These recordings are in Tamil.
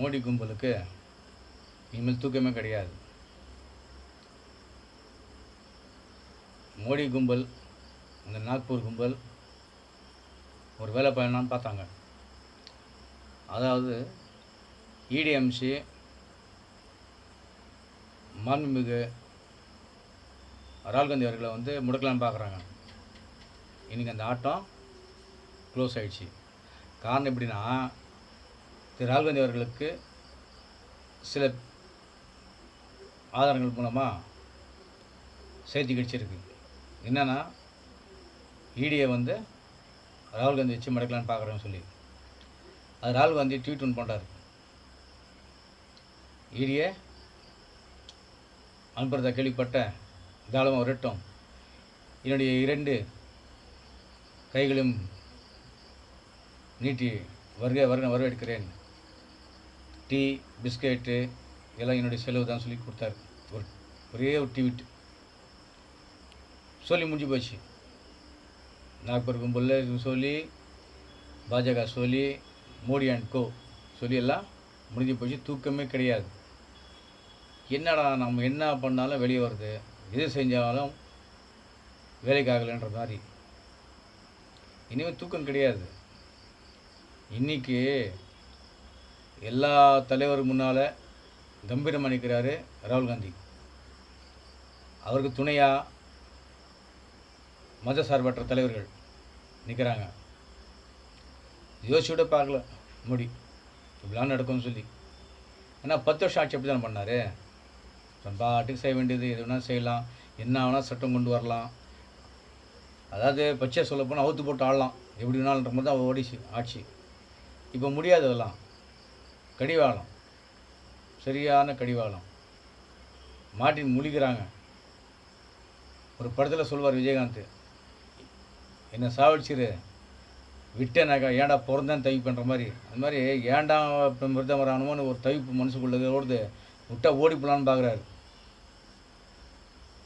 மோடி கும்பலுக்கு இனிமேல் தூக்கமே கிடையாது. மோடி கும்பல், இந்த நாக்பூர் கும்பல் ஒரு வேலை பயணம்னு பார்த்தாங்க. அதாவது இடிஎம்சி மாண்புமிகு ராகுல் காந்தி அவர்களை முடக்கலான்னு பார்க்குறாங்க. இன்றைக்கி அந்த ஆட்டம் க்ளோஸ் ஆகிடுச்சு. காரணம் எப்படின்னா, திரு ராகுல் காந்தி அவர்களுக்கு சில ஆதாரங்கள் மூலமாக செய்தி கிடைச்சிருக்கு. என்னென்னா, இடியை ராகுல் காந்தி வச்சு மடக்கலான்னு பார்க்குறேன்னு சொல்லி அது ராகுல் காந்தி ட்வீட் ஒன்று பண்ணுறாரு. இடியை அனுப்புறதா கேள்விப்பட்ட தாளமாக வரட்டும், என்னுடைய 2 கைகளையும் நீட்டி வரவேற்கிறேன், டீ பிஸ்கெட்டு எல்லாம் என்னுடைய செலவு தான் சொல்லி கொடுத்தாரு. ஒரே ஒரு ட்வீட் சொல்லி முடிஞ்சு போச்சு. நாக்பூர் கும்பலில் சொல்லி, பாஜக சொல்லி, மோடி அண்ட் கோ சொல்லி எல்லாம் முடிஞ்சு போச்சு. தூக்கமே கிடையாது. என்னடா நம்ம என்ன பண்ணாலும் வெளியே வருது, எது செஞ்சாலும் வேலைக்கு ஆகலைன்ற மாதிரி. இனிமேல் தூக்கம் கிடையாது. இன்றைக்கி எல்லா தலைவர் முன்னால் கம்பீரமாக நிற்கிறாரு ராகுல் காந்தி. அவருக்கு துணையாக மதசார்பற்ற தலைவர்கள் நிற்கிறாங்க. யோசிச்சு விட பார்க்கல மோடி இப்படிலாம் நடக்கும்னு சொல்லி. ஏன்னா 10 வருஷம் ஆட்சி அப்படி தானே பண்ணார். பாட்டுக்கு செய்ய வேண்டியது எது வேணால் செய்யலாம், என்ன வேணால் சட்டம் கொண்டு வரலாம். அதாவது பச்சை சொல்ல போனால் அவுத்து போட்டு ஆடலாம், எப்படி வேணாலுன்ற மாதிரி தான் ஓடிச்சு ஆட்சி. இப்போ முடியாது. அதெல்லாம் கடிவாளம், சரியான கடிவாளம் மாட்டின் முழிக்கிறாங்க. ஒரு படத்தில் சொல்வார் விஜயகாந்த், என்னை சாவடிச்சிரு விட்டேனாக்கா ஏன்டா பிறந்தேன் தவிப்பு பண்ணுற மாதிரி. அது மாதிரி ஏன்டா இப்போ மிருதமர் ஆனோன்னு ஒரு தவிப்பு மனசுக்குள்ளே ஓடுது. விட்டா ஓடி போகலான்னு பார்க்குறாரு.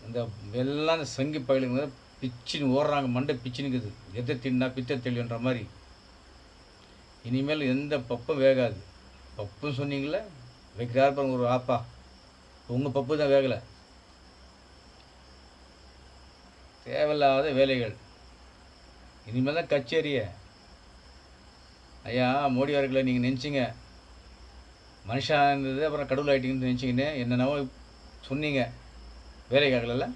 இந்த எல்லாம் இந்த சங்கி பயிலுங்க பிச்சின்னு ஓடுறாங்க, மண்டை பிச்சுனுக்குது. எதை தின்னா பித்த தெளிவுன்ற மாதிரி. இனிமேல் எந்த பப்பும் வேகாது. பப்புன்னு சொன்னீங்களே, வைக்கிறாரு பாருங்க ஒரு ஆப்பா, உங்கள் பப்பு தான் வேகலை. தேவையில்லாத வேலைகள். இனிமேல் தான் கச்சேரியை. ஐயா மோடி அவர்களை நீங்கள் நினச்சிங்க மனுஷன் இருந்தது, அப்புறம் கடவுள் ஆகிட்டீங்கன்னு நினச்சிங்கன்னு என்னென்னவோ சொன்னீங்க. வேலைக்காகல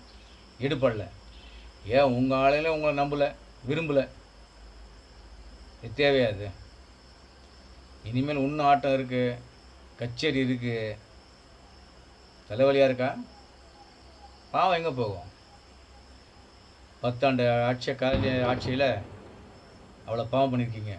எடுப்படல. ஏன் உங்கள் ஆளுங்களே உங்களை நம்பலை, விரும்பலை. இது தேவையாது. இனிமேல் இன்னும் ஆட்டம் இருக்குது, கச்சேரி இருக்குது. தலைவலியாக இருக்கா? பாவம் எங்கே போகும்? 10 ஆண்டு ஆட்சியில் அவ்வளோ பாவம் பண்ணியிருக்கீங்க.